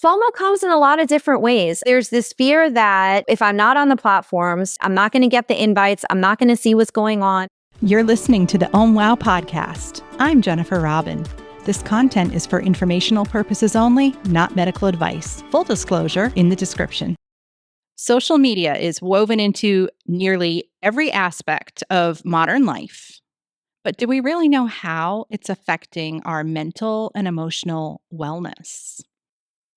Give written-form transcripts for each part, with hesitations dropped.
FOMO comes in a lot of different ways. There's this fear that if I'm not on the platforms, I'm not going to get the invites. I'm not going to see what's going on. You're listening to the Wow podcast. I'm Jennifer Robin. This content is for informational purposes only, not medical advice. Full disclosure in the description. Social media is woven into nearly every aspect of modern life. But do we really know how it's affecting our mental and emotional wellness?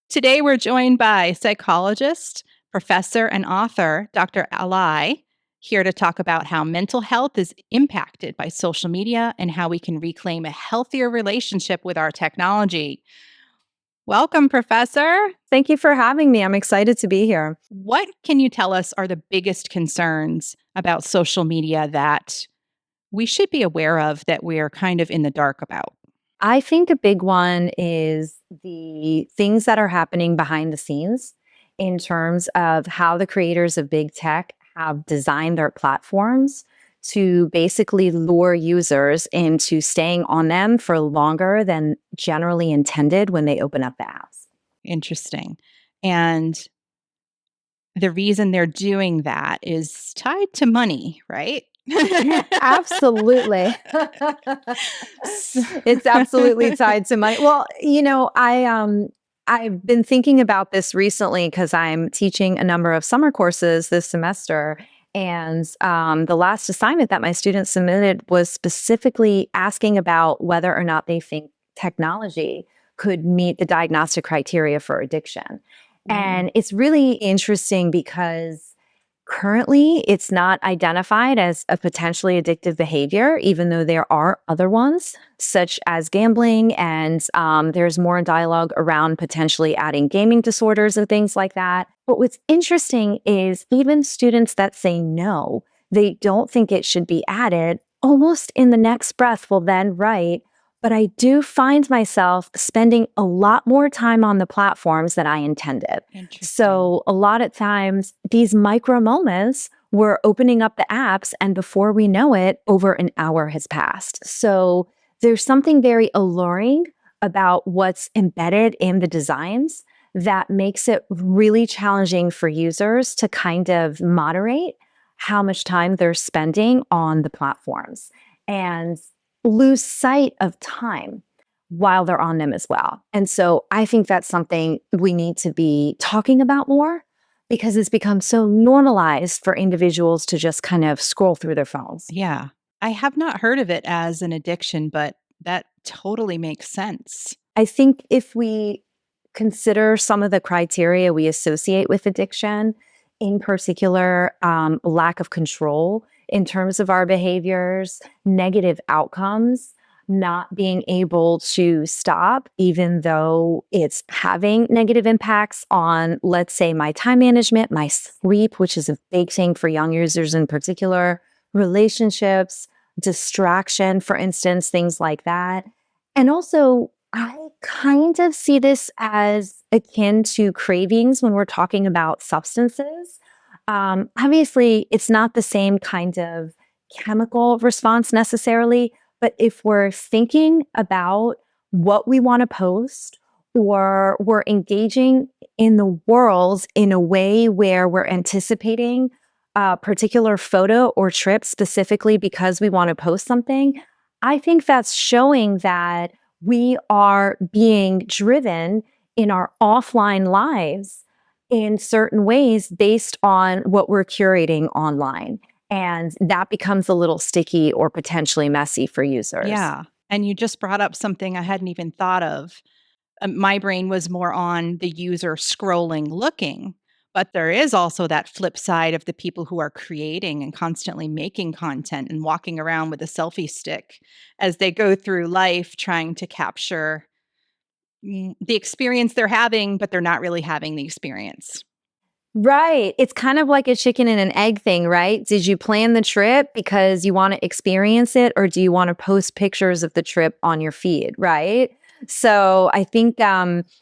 Today, we're joined by psychologist, professor, and author, Dr. Aalai, here to talk about how mental health is impacted by social media and how we can reclaim a healthier relationship with our technology. Welcome, Professor. Thank you for having me. I'm excited to be here. What can you tell us are the biggest concerns about social media that we should be aware of that we are kind of in the dark about? I think a big one is the things that are happening behind the scenes in terms of how the creators of big tech have designed their platforms to basically lure users into staying on them for longer than generally intended when they open up the apps. Interesting. And the reason they're doing that is tied to money, right? Absolutely. It's absolutely tied to money. Well, I've been thinking about this recently because I'm teaching a number of summer courses this semester. And the last assignment that my students submitted was specifically asking about whether or not they think technology could meet the diagnostic criteria for addiction. And it's really interesting because currently, it's not identified as a potentially addictive behavior, even though there are other ones, such as gambling, and there's more dialogue around potentially adding gaming disorders and things like that. But what's interesting is even students that say no, they don't think it should be added, almost in the next breath will then write, but I do find myself spending a lot more time on the platforms than I intended. So a lot of times, these micro moments, we're opening up the apps, and before we know it, over an hour has passed. So there's something very alluring about what's embedded in the designs that makes it really challenging for users to kind of moderate how much time they're spending on the platforms and lose sight of time while they're on them as well. And so I think that's something we need to be talking about more because it's become so normalized for individuals to just kind of scroll through their phones. Yeah. I have not heard of it as an addiction, but that totally makes sense. I think if we consider some of the criteria we associate with addiction, in particular, lack of control in terms of our behaviors, negative outcomes, not being able to stop, even though it's having negative impacts on, let's say, my time management, my sleep, which is a big thing for young users in particular, relationships, distraction, for instance, things like that. And also, I kind of see this as akin to cravings when we're talking about substances. Obviously, it's not the same kind of chemical response necessarily, but if we're thinking about what we want to post or we're engaging in the world in a way where we're anticipating a particular photo or trip specifically because we want to post something, I think that's showing that we are being driven in our offline lives in certain ways based on what we're curating online. And that becomes a little sticky or potentially messy for users. Yeah. And you just brought up something I hadn't even thought of. My brain was more on the user scrolling, looking, but there is also that flip side of the people who are creating and constantly making content and walking around with a selfie stick as they go through life trying to capture the experience they're having, but they're not really having the experience. Right. It's kind of like a chicken and an egg thing, right? Did you plan the trip because you want to experience it, or do you want to post pictures of the trip on your feed, right? So I think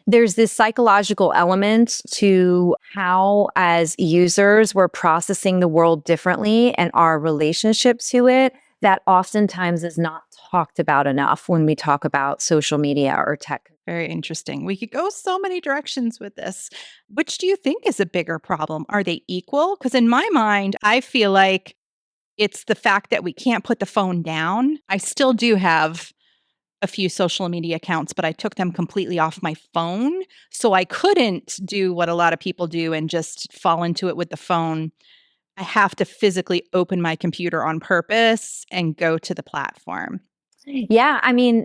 there's this psychological element to how, as users, we're processing the world differently and our relationship to it that oftentimes is not talked about enough when we talk about social media or tech. Very interesting. We could go so many directions with this. Which do you think is a bigger problem? Are they equal? Because in my mind, I feel like it's the fact that we can't put the phone down. I still do have a few social media accounts, but I took them completely off my phone. So I couldn't do what a lot of people do and just fall into it with the phone. I have to physically open my computer on purpose and go to the platform. Yeah, I mean,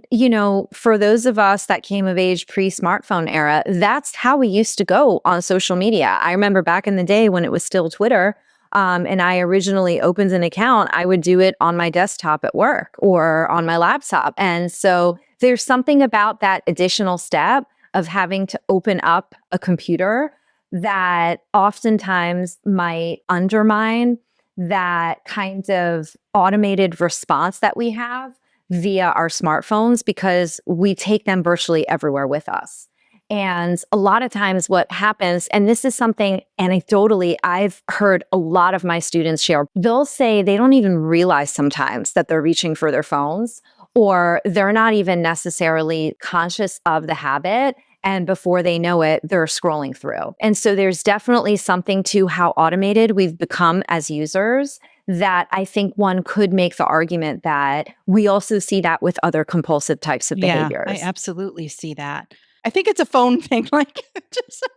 for those of us that came of age pre-smartphone era, that's how we used to go on social media. I remember back in the day when it was still Twitter, and I originally opened an account, I would do it on my desktop at work or on my laptop. And so there's something about that additional step of having to open up a computer that oftentimes might undermine that kind of automated response that we have via our smartphones because we take them virtually everywhere with us. And a lot of times what happens, and this is something anecdotally I've heard a lot of my students share, they'll say they don't even realize sometimes that they're reaching for their phones, or they're not even necessarily conscious of the habit. And before they know it, they're scrolling through. And so there's definitely something to how automated we've become as users that I think one could make the argument that we also see that with other compulsive types of Yeah, behaviors. I absolutely see that. I think it's a phone thing.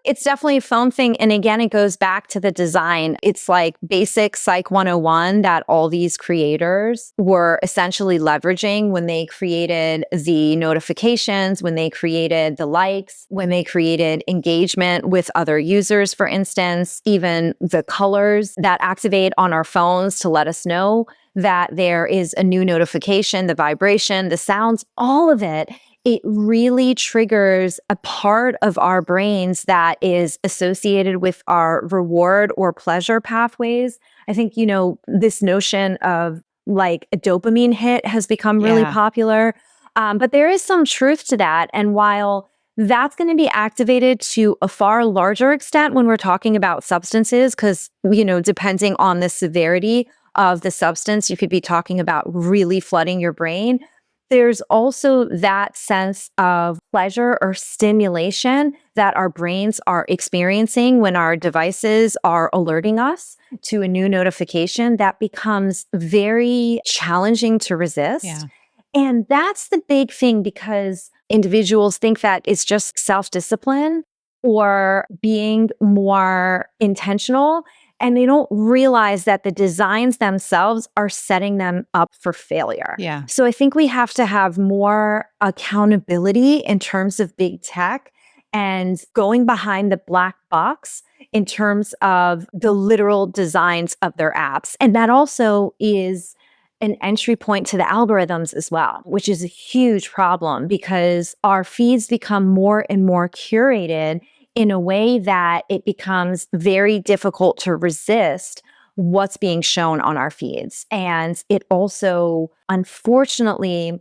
It's definitely a phone thing. And again, it goes back to the design. It's like basic Psych 101 that all these creators were essentially leveraging when they created the notifications, when they created the likes, when they created engagement with other users, for instance, even the colors that activate on our phones to let us know that there is a new notification, the vibration, the sounds, all of it. It really triggers a part of our brains that is associated with our reward or pleasure pathways. I think, this notion of like a dopamine hit has become really Yeah. popular. But there is some truth to that. And while that's going to be activated to a far larger extent when we're talking about substances, because, depending on the severity of the substance, you could be talking about really flooding your brain. There's also that sense of pleasure or stimulation that our brains are experiencing when our devices are alerting us to a new notification that becomes very challenging to resist. Yeah. And that's the big thing because individuals think that it's just self-discipline or being more intentional. And they don't realize that the designs themselves are setting them up for failure. Yeah. So I think we have to have more accountability in terms of big tech and going behind the black box in terms of the literal designs of their apps. And that also is an entry point to the algorithms as well, which is a huge problem because our feeds become more and more curated in a way that it becomes very difficult to resist what's being shown on our feeds. And it also, unfortunately,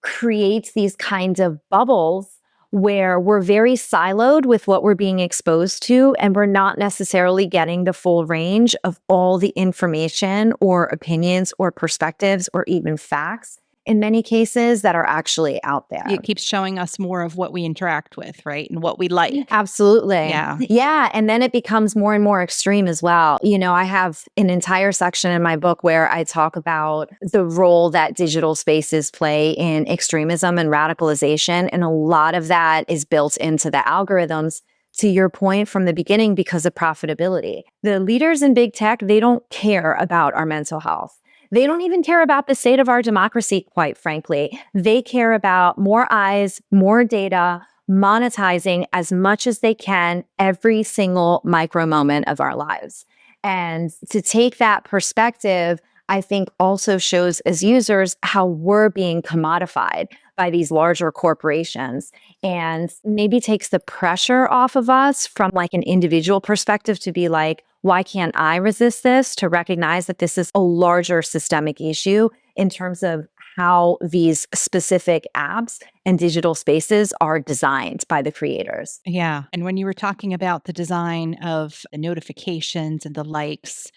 creates these kinds of bubbles where we're very siloed with what we're being exposed to, and we're not necessarily getting the full range of all the information or opinions or perspectives or even facts in many cases that are actually out there. It keeps showing us more of what we interact with, right? And what we like. Absolutely. Yeah. Yeah. And then it becomes more and more extreme as well. I have an entire section in my book where I talk about the role that digital spaces play in extremism and radicalization. And a lot of that is built into the algorithms, to your point from the beginning, because of profitability. The leaders in big tech, they don't care about our mental health. They don't even care about the state of our democracy, quite frankly. They care about more eyes, more data, monetizing as much as they can every single micro moment of our lives. And to take that perspective, I think also shows as users how we're being commodified by these larger corporations and maybe takes the pressure off of us from like an individual perspective to be like, why can't I resist this? To recognize that this is a larger systemic issue in terms of how these specific apps and digital spaces are designed by the creators. Yeah. And when you were talking about the design of the notifications and the likes,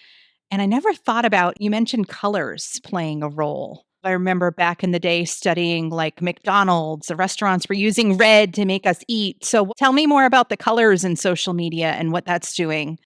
and I never thought about, you mentioned colors playing a role. I remember back in the day studying like McDonald's, the restaurants were using red to make us eat. So tell me more about the colors in social media and what that's doing.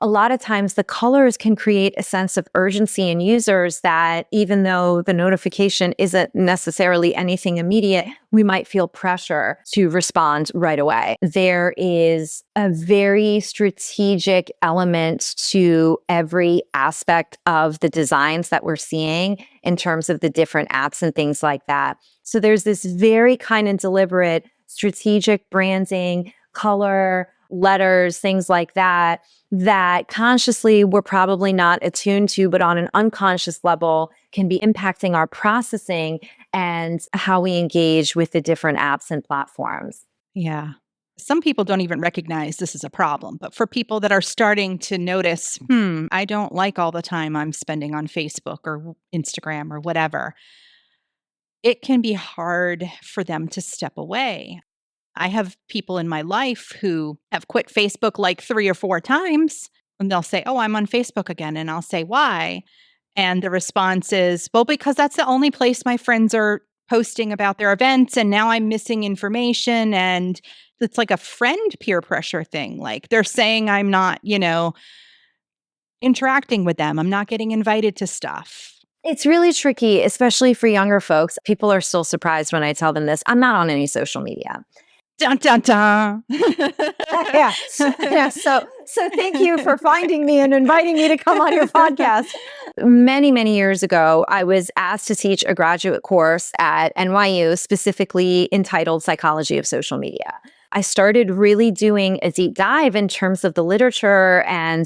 A lot of times the colors can create a sense of urgency in users that even though the notification isn't necessarily anything immediate, we might feel pressure to respond right away. There is a very strategic element to every aspect of the designs that we're seeing in terms of the different apps and things like that. So there's this very kind of deliberate strategic branding, color, letters, things like that, that consciously we're probably not attuned to, but on an unconscious level can be impacting our processing and how we engage with the different apps and platforms. Yeah. Some people don't even recognize this is a problem, but for people that are starting to notice, I don't like all the time I'm spending on Facebook or Instagram or whatever, it can be hard for them to step away. I have people in my life who have quit Facebook like 3 or 4 times, and they'll say, "Oh, I'm on Facebook again." And I'll say, "Why?" And the response is, "Well, because that's the only place my friends are posting about their events, and now I'm missing information." And it's like a friend peer pressure thing. Like they're saying I'm not, interacting with them. I'm not getting invited to stuff. It's really tricky, especially for younger folks. People are still surprised when I tell them this. I'm not on any social media. Dun, dun, dun. Yeah. So thank you for finding me and inviting me to come on your podcast. Many, many years ago, I was asked to teach a graduate course at NYU, specifically entitled Psychology of Social Media. I started really doing a deep dive in terms of the literature and,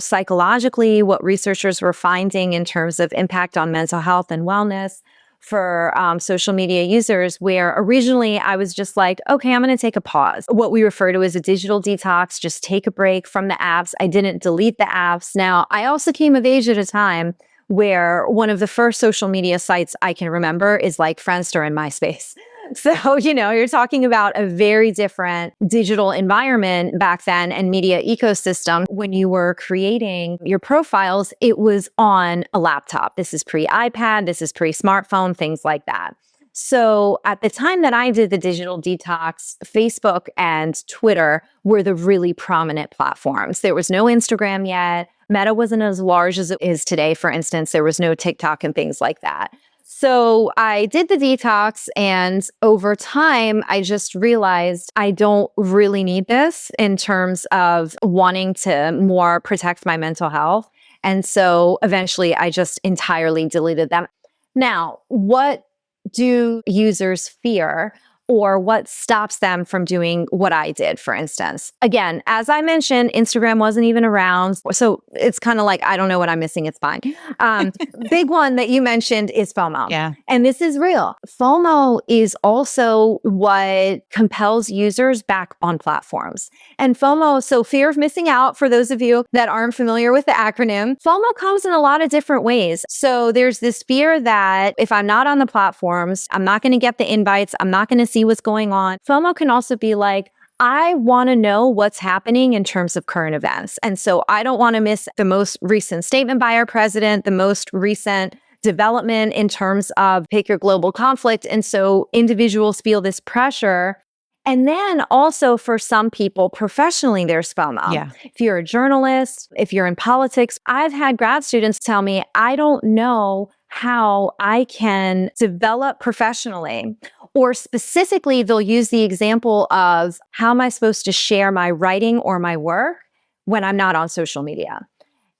psychologically what researchers were finding in terms of impact on mental health and wellness for social media users, where originally I was just like, okay, I'm going to take a pause. What we refer to as a digital detox, just take a break from the apps. I didn't delete the apps. Now, I also came of age at a time where one of the first social media sites I can remember is like Friendster and MySpace. So, you're talking about a very different digital environment back then and media ecosystem. When you were creating your profiles, it was on a laptop. This is pre-iPad, this is pre-smartphone, things like that. So at the time that I did the digital detox, Facebook and Twitter were the really prominent platforms. There was no Instagram yet. Meta wasn't as large as it is today. For instance, there was no TikTok and things like that. So I did the detox, and over time, I just realized I don't really need this in terms of wanting to more protect my mental health. And so eventually I just entirely deleted them. Now, what do users fear? Or what stops them from doing what I did, for instance? Again, as I mentioned, Instagram wasn't even around. So it's kind of like, I don't know what I'm missing. It's fine. Big one that you mentioned is FOMO. Yeah. And this is real. FOMO is also what compels users back on platforms. And FOMO, so fear of missing out, for those of you that aren't familiar with the acronym, FOMO comes in a lot of different ways. So there's this fear that if I'm not on the platforms, I'm not going to get the invites, I'm not going to see what's going on. FOMO can also be like, I want to know what's happening in terms of current events. And so I don't want to miss the most recent statement by our president, the most recent development in terms of pick your global conflict. And so individuals feel this pressure. And then also for some people professionally, there's FOMO. Yeah. If you're a journalist, if you're in politics, I've had grad students tell me, I don't know how I can develop professionally. Or specifically, they'll use the example of how am I supposed to share my writing or my work when I'm not on social media?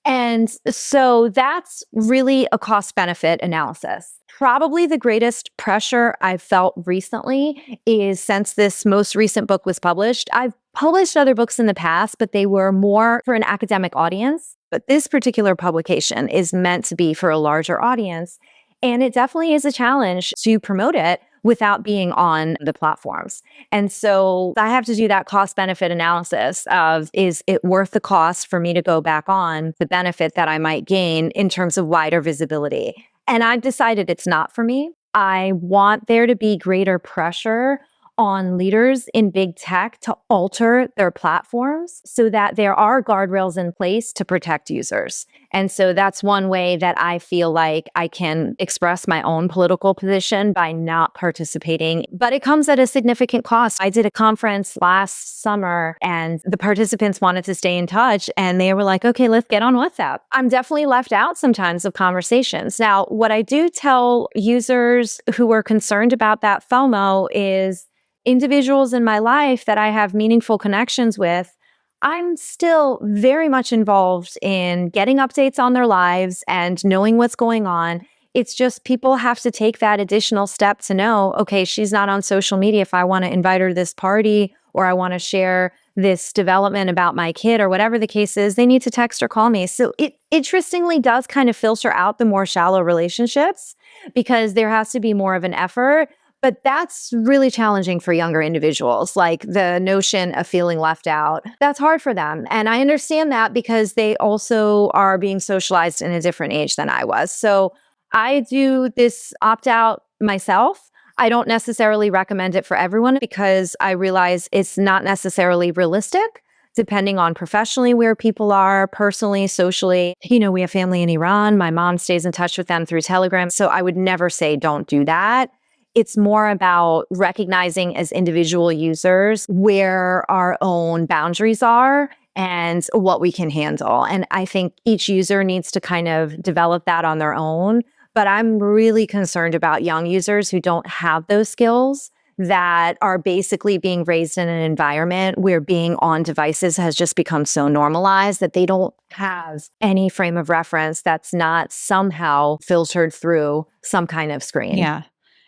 And so that's really a cost benefit analysis. Probably the greatest pressure I've felt recently is since this most recent book was published. I've published other books in the past, but they were more for an academic audience. But this particular publication is meant to be for a larger audience. And it definitely is a challenge to promote it without being on the platforms. And so I have to do that cost benefit analysis of, is it worth the cost for me to go back on, the benefit that I might gain in terms of wider visibility? And I've decided it's not for me. I want there to be greater pressure on leaders in big tech to alter their platforms so that there are guardrails in place to protect users. And so that's one way that I feel like I can express my own political position by not participating. But it comes at a significant cost. I did a conference last summer and the participants wanted to stay in touch and they were like, okay, let's get on WhatsApp. I'm definitely left out sometimes of conversations. Now, what I do tell users who are concerned about that FOMO is individuals in my life that I have meaningful connections with, I'm still very much involved in getting updates on their lives and knowing what's going on. It's just people have to take that additional step to know, okay, she's not on social media. If I want to invite her to this party or I want to share this development about my kid or whatever the case is, they need to text or call me. So it interestingly does kind of filter out the more shallow relationships because there has to be more of an effort. But that's really challenging for younger individuals, like the notion of feeling left out. That's hard for them. And I understand that because they also are being socialized in a different age than I was. So I do this opt out myself. I don't necessarily recommend it for everyone because I realize it's not necessarily realistic depending on professionally where people are, personally, socially. You know, we have family in Iran. My mom stays in touch with them through Telegram. So I would never say don't do that. It's more about recognizing as individual users where our own boundaries are and what we can handle. And I think each user needs to kind of develop that on their own. But I'm really concerned about young users who don't have those skills that are basically being raised in an environment where being on devices has just become so normalized that they don't have any frame of reference that's not somehow filtered through some kind of screen. Yeah.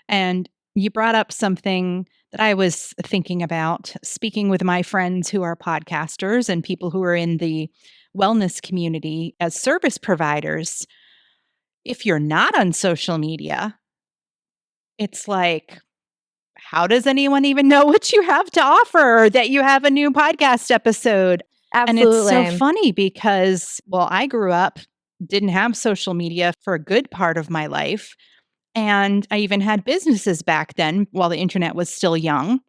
And you brought up something that I was thinking about speaking with my friends who are podcasters and people who are in the wellness community as service providers. If you're not on social media, it's like, how does anyone even know what you have to offer or that you have a new podcast episode? And it's so Absolutely. funny because, well, I grew up, didn't have social media for a good part of my life. And I even had businesses back then while the internet was still young.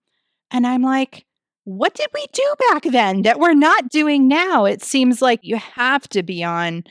And I'm like, what did we do back then that we're not doing now? It seems like you have to be on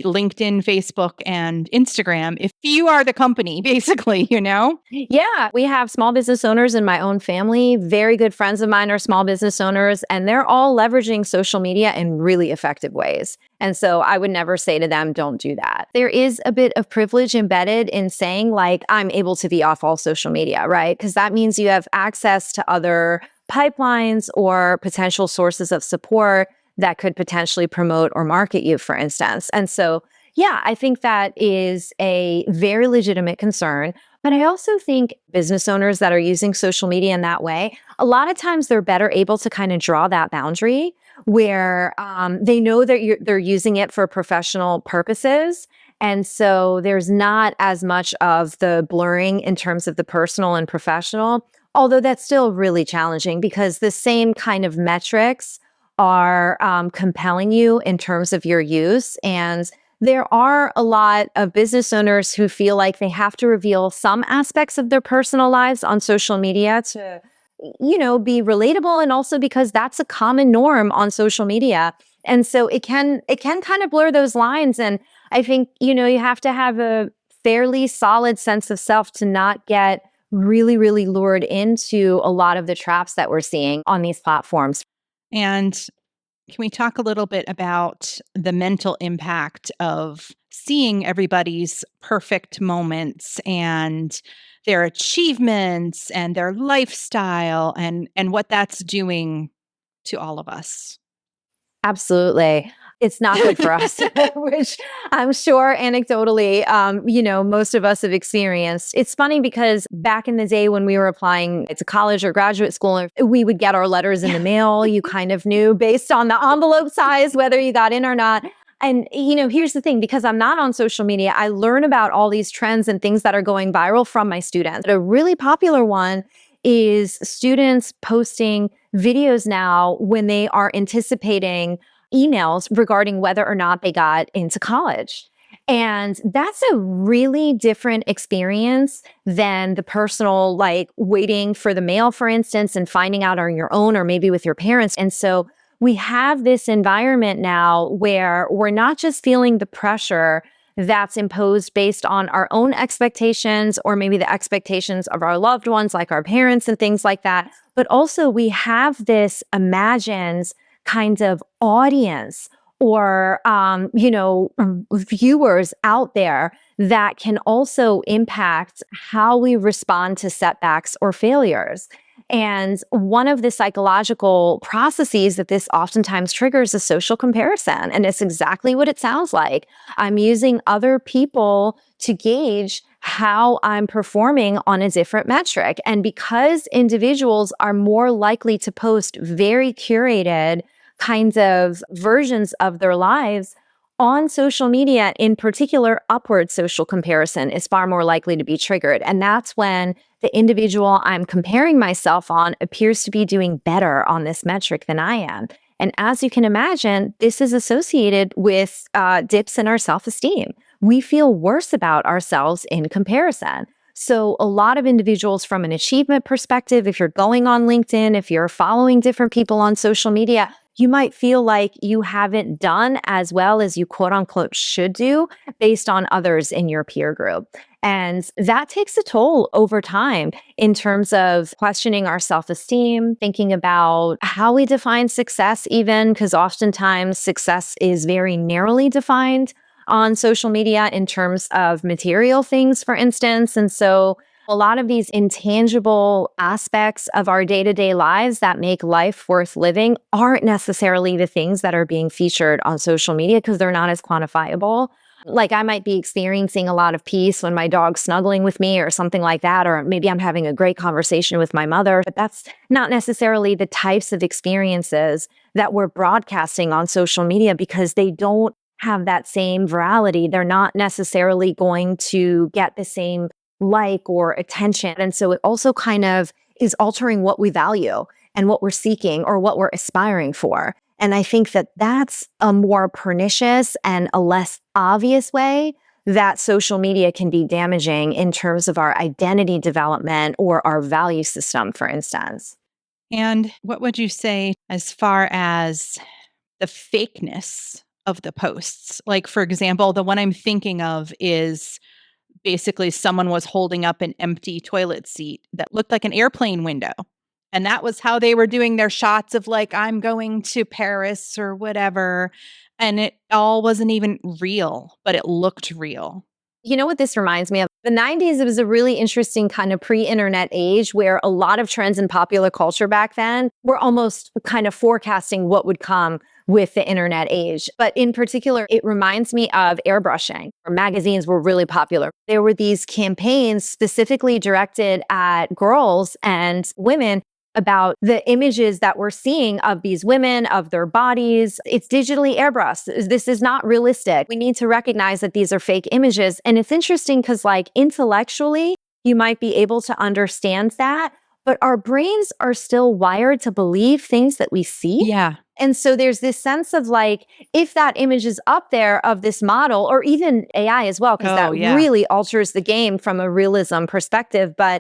LinkedIn, Facebook, and Instagram if you are the company, basically, you know? Yeah, we have small business owners in my own family. Very good friends of mine are small business owners, and they're all leveraging social media in really effective ways. And so I would never say to them, don't do that. There is a bit of privilege embedded in saying, like, I'm able to be off all social media, right? Because that means you have access to other pipelines or potential sources of support that could potentially promote or market you, for instance. And so, yeah, I think that is a very legitimate concern. But I also think business owners that are using social media in that way, a lot of times they're better able to kind of draw that boundary where they know that they're using it for professional purposes. And so there's not as much of the blurring in terms of the personal and professional, although that's still really challenging because the same kind of metrics are compelling you in terms of your use. And there are a lot of business owners who feel like they have to reveal some aspects of their personal lives on social media to, you know, be relatable, and also because that's a common norm on social media. And so it can kind of blur those lines. And I think, you know, you have to have a fairly solid sense of self to not get really, really lured into a lot of the traps that we're seeing on these platforms. And can we talk a little bit about the mental impact of seeing everybody's perfect moments and their achievements and their lifestyle and what that's doing to all of us? Absolutely. It's not good for us, which I'm sure anecdotally, you know, most of us have experienced. It's funny because back in the day when we were applying to college or graduate school, we would get our letters in the mail. You kind of knew based on the envelope size whether you got in or not. And, you know, here's the thing, because I'm not on social media, I learn about all these trends and things that are going viral from my students. A really popular one is students posting videos now when they are anticipating emails regarding whether or not they got into college. And that's a really different experience than the personal, like waiting for the mail, for instance, and finding out on your own or maybe with your parents. And so we have this environment now where we're not just feeling the pressure that's imposed based on our own expectations or maybe the expectations of our loved ones, like our parents and things like that. But also we have this imagined kind of audience or viewers out there that can also impact how we respond to setbacks or failures. And one of the psychological processes that this oftentimes triggers is social comparison. And it's exactly what it sounds like. I'm using other people to gauge how I'm performing on a different metric. And because individuals are more likely to post very curated kinds of versions of their lives on social media, in particular, upward social comparison is far more likely to be triggered. And that's when the individual I'm comparing myself on appears to be doing better on this metric than I am. And as you can imagine, this is associated with dips in our self-esteem. We feel worse about ourselves in comparison. So a lot of individuals from an achievement perspective, if you're going on LinkedIn, if you're following different people on social media, you might feel like you haven't done as well as you quote unquote should do based on others in your peer group. And that takes a toll over time in terms of questioning our self-esteem, thinking about how we define success, even because oftentimes success is very narrowly defined on social media in terms of material things, for instance. And so a lot of these intangible aspects of our day-to-day lives that make life worth living aren't necessarily the things that are being featured on social media because they're not as quantifiable. Like I might be experiencing a lot of peace when my dog's snuggling with me or something like that, or maybe I'm having a great conversation with my mother, but that's not necessarily the types of experiences that we're broadcasting on social media because they don't have that same virality. They're not necessarily going to get the same like or attention. And so it also kind of is altering what we value and what we're seeking or what we're aspiring for. And I think that that's a more pernicious and a less obvious way that social media can be damaging in terms of our identity development or our value system, for instance. And what would you say as far as the fakeness of the posts? Like, for example, the one I'm thinking of is basically someone was holding up an empty toilet seat that looked like an airplane window. And that was how they were doing their shots of like, I'm going to Paris or whatever. And it all wasn't even real, but it looked real. You know what this reminds me of? The 90s, it was a really interesting kind of pre-internet age where a lot of trends in popular culture back then were almost kind of forecasting what would come with the internet age. But in particular, it reminds me of airbrushing, where magazines were really popular. There were these campaigns specifically directed at girls and women about the images that we're seeing of these women, of their bodies. It's digitally airbrushed. This is not realistic. We need to recognize that these are fake images. And it's interesting because like intellectually, you might be able to understand that, but our brains are still wired to believe things that we see. Yeah. And so there's this sense of like, if that image is up there of this model or even AI as well, because that really alters the game from a realism perspective. But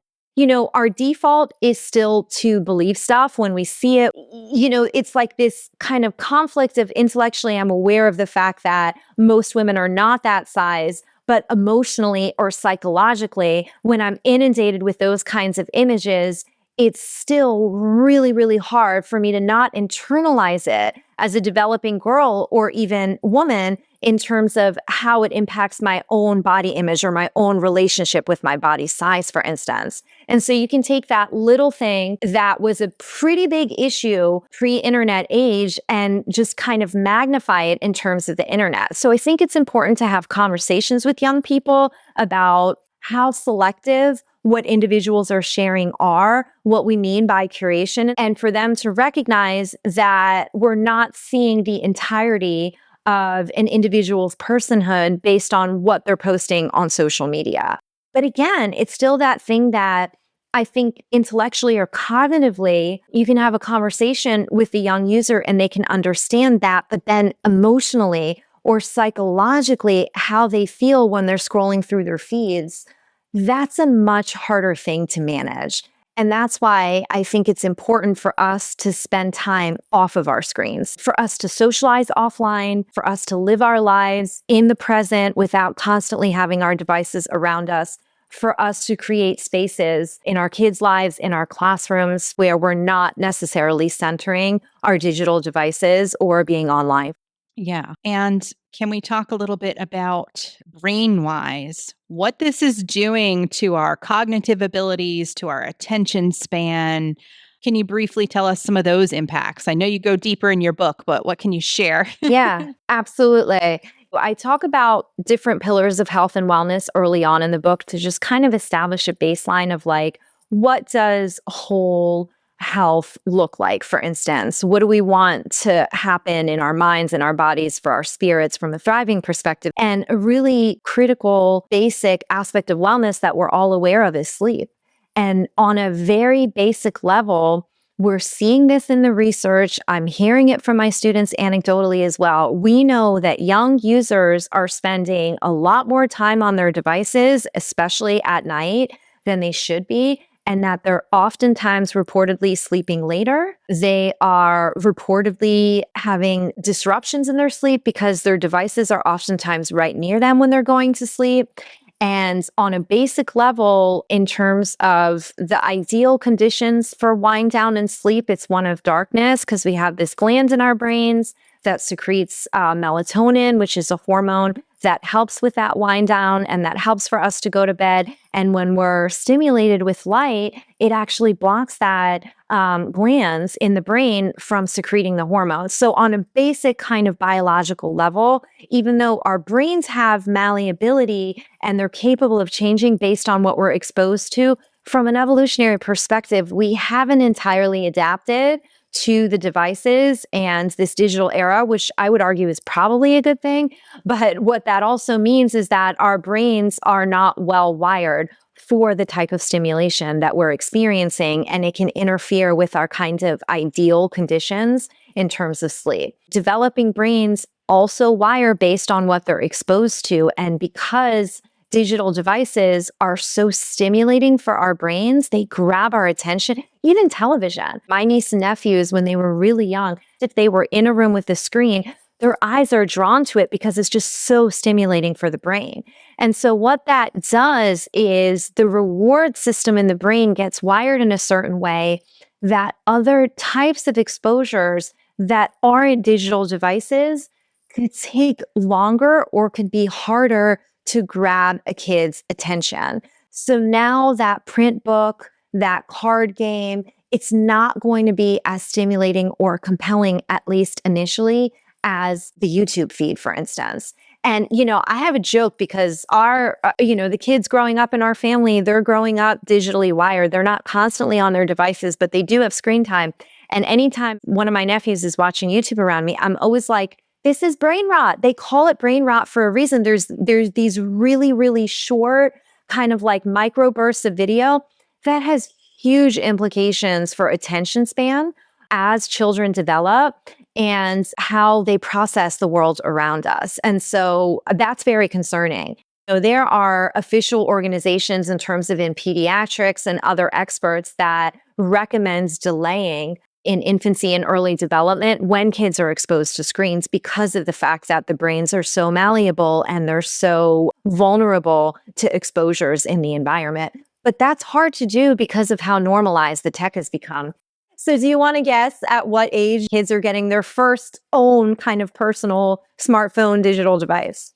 our default is still to believe stuff when we see it. It's like this kind of conflict of intellectually, I'm aware of the fact that most women are not that size, but emotionally or psychologically, when I'm inundated with those kinds of images, it's still really, really hard for me to not internalize it as a developing girl or even woman in terms of how it impacts my own body image or my own relationship with my body size, for instance. And so you can take that little thing that was a pretty big issue pre-internet age and just kind of magnify it in terms of the internet. So I think it's important to have conversations with young people about how selective what individuals are sharing are, what we mean by curation, and for them to recognize that we're not seeing the entirety of an individual's personhood based on what they're posting on social media. But again, it's still that thing that I think intellectually or cognitively, you can have a conversation with the young user and they can understand that, but then emotionally or psychologically how they feel when they're scrolling through their feeds, that's a much harder thing to manage. And that's why I think it's important for us to spend time off of our screens, for us to socialize offline, for us to live our lives in the present without constantly having our devices around us, for us to create spaces in our kids' lives, in our classrooms, where we're not necessarily centering our digital devices or being online. Yeah. And can we talk a little bit about brain-wise, what this is doing to our cognitive abilities, to our attention span? Can you briefly tell us some of those impacts? I know you go deeper in your book, but what can you share? Yeah, absolutely. I talk about different pillars of health and wellness early on in the book to just kind of establish a baseline of like, what does whole health look like, for instance? What do we want to happen in our minds and our bodies for our spirits from a thriving perspective? And a really critical, basic aspect of wellness that we're all aware of is sleep. And on a very basic level, we're seeing this in the research. I'm hearing it from my students anecdotally as well. We know that young users are spending a lot more time on their devices, especially at night, than they should be, and that they're oftentimes reportedly sleeping later. They are reportedly having disruptions in their sleep because their devices are oftentimes right near them when they're going to sleep. And on a basic level, in terms of the ideal conditions for wind down and sleep, it's one of darkness, because we have this gland in our brains that secretes melatonin, which is a hormone that helps with that wind down and that helps for us to go to bed. And when we're stimulated with light, it actually blocks that glands in the brain from secreting the hormones. So on a basic kind of biological level, even though our brains have malleability and they're capable of changing based on what we're exposed to, from an evolutionary perspective, we haven't entirely adapted to the devices and this digital era, which I would argue is probably a good thing. But what that also means is that our brains are not well wired for the type of stimulation that we're experiencing, and it can interfere with our kind of ideal conditions in terms of sleep. Developing brains also wire based on what they're exposed to, and because digital devices are so stimulating for our brains, they grab our attention, even television. My niece and nephews, when they were really young, if they were in a room with a screen, their eyes are drawn to it because it's just so stimulating for the brain. And so what that does is the reward system in the brain gets wired in a certain way that other types of exposures that aren't digital devices could take longer or could be harder to grab a kid's attention. So now that print book, that card game, it's not going to be as stimulating or compelling, at least initially, as the YouTube feed, for instance. And, I have a joke because the kids growing up in our family, they're growing up digitally wired. They're not constantly on their devices, but they do have screen time. And anytime one of my nephews is watching YouTube around me, I'm always like, this is brain rot. They call it brain rot for a reason. There's these really, really short kind of like micro bursts of video that has huge implications for attention span as children develop and how they process the world around us. And so that's very concerning. So there are official organizations in terms of in pediatrics and other experts that recommends delaying in infancy and early development when kids are exposed to screens because of the fact that the brains are so malleable and they're so vulnerable to exposures in the environment. But that's hard to do because of how normalized the tech has become. So do you want to guess at what age kids are getting their first own kind of personal smartphone digital device?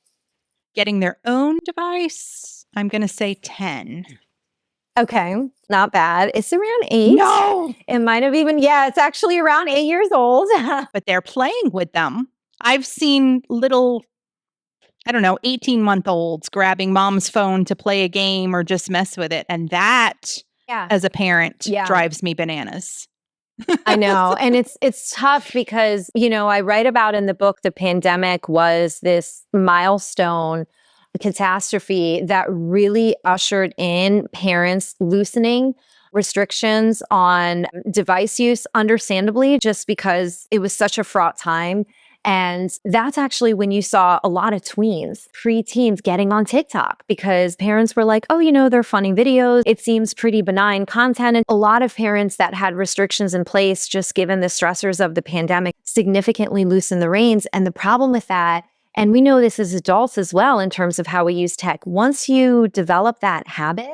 Getting their own device? I'm going to say 10. Okay, not bad. It's around 8. No! It might have even, it's actually around 8 years old. But they're playing with them. I've seen little, 18-month-olds grabbing mom's phone to play a game or just mess with it. And that, as a parent, drives me bananas. I know. And it's tough because, I write about in the book, the pandemic was this milestone catastrophe that really ushered in parents loosening restrictions on device use, understandably, just because it was such a fraught time. And that's actually when you saw a lot of tweens, pre-teens getting on TikTok because parents were like, oh, they're funny videos. It seems pretty benign content. And a lot of parents that had restrictions in place, just given the stressors of the pandemic, significantly loosened the reins. And the problem with that, and we know this as adults as well in terms of how we use tech, once you develop that habit,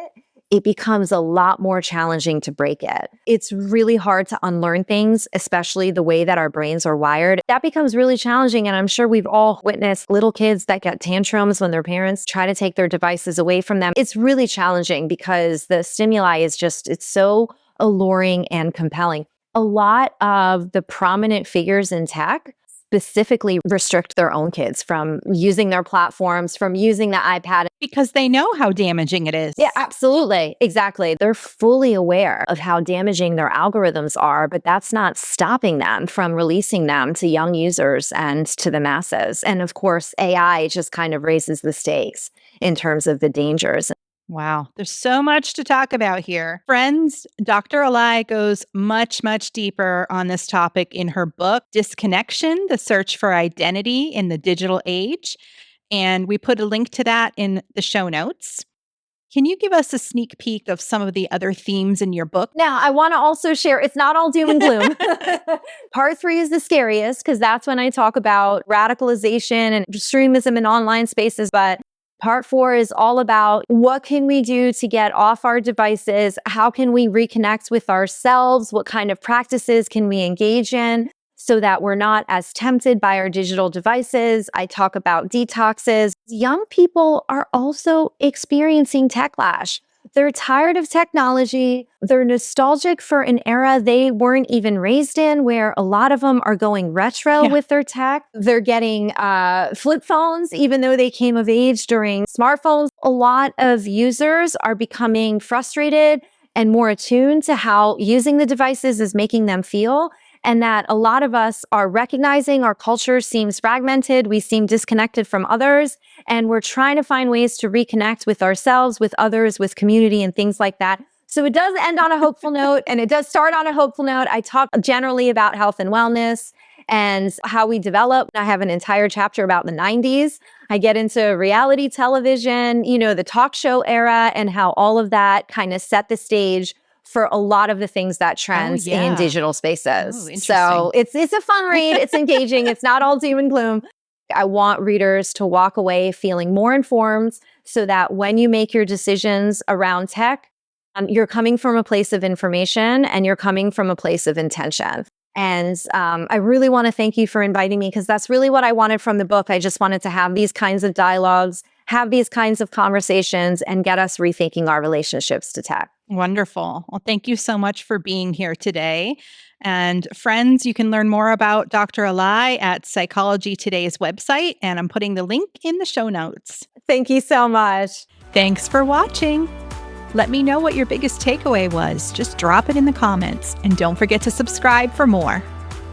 it becomes a lot more challenging to break it. It's really hard to unlearn things, especially the way that our brains are wired. That becomes really challenging. And I'm sure we've all witnessed little kids that get tantrums when their parents try to take their devices away from them. It's really challenging because the stimuli is it's so alluring and compelling. A lot of the prominent figures in tech specifically restrict their own kids from using their platforms, from using the iPad. Because they know how damaging it is. Yeah, absolutely. Exactly. They're fully aware of how damaging their algorithms are, but that's not stopping them from releasing them to young users and to the masses. And of course, AI just kind of raises the stakes in terms of the dangers. Wow, there's so much to talk about here. Friends, Dr. Aalai goes much, much deeper on this topic in her book, Disconnection, The Search for Identity in the Digital Age. And we put a link to that in the show notes. Can you give us a sneak peek of some of the other themes in your book? Now, I want to also share, it's not all doom and gloom. Part 3 is the scariest because that's when I talk about radicalization and extremism in online spaces. But Part 4 is all about what can we do to get off our devices? How can we reconnect with ourselves? What kind of practices can we engage in so that we're not as tempted by our digital devices? I talk about detoxes. Young people are also experiencing techlash. They're tired of technology. They're nostalgic for an era they weren't even raised in, where a lot of them are going retro with their tech. They're getting flip phones, even though they came of age during smartphones. A lot of users are becoming frustrated and more attuned to how using the devices is making them feel. And that a lot of us are recognizing our culture seems fragmented, we seem disconnected from others, and we're trying to find ways to reconnect with ourselves, with others, with community, and things like that. So it does end on a hopeful note, and it does start on a hopeful note. I talk generally about health and wellness and how we develop. I have an entire chapter about the 90s. I get into reality television, the talk show era, and how all of that kind of set the stage for a lot of the things that trends in digital spaces. So it's a fun read. It's engaging. It's not all doom and gloom. I want readers to walk away feeling more informed so that when you make your decisions around tech, you're coming from a place of information and you're coming from a place of intention. And I really want to thank you for inviting me because that's really what I wanted from the book. I just wanted to have these kinds of dialogues, have these kinds of conversations, and get us rethinking our relationships to tech. Wonderful. Well, thank you so much for being here today. And friends, you can learn more about Dr. Aalai at Psychology Today's website, and I'm putting the link in the show notes. Thank you so much. Thanks for watching. Let me know what your biggest takeaway was. Just drop it in the comments, and don't forget to subscribe for more.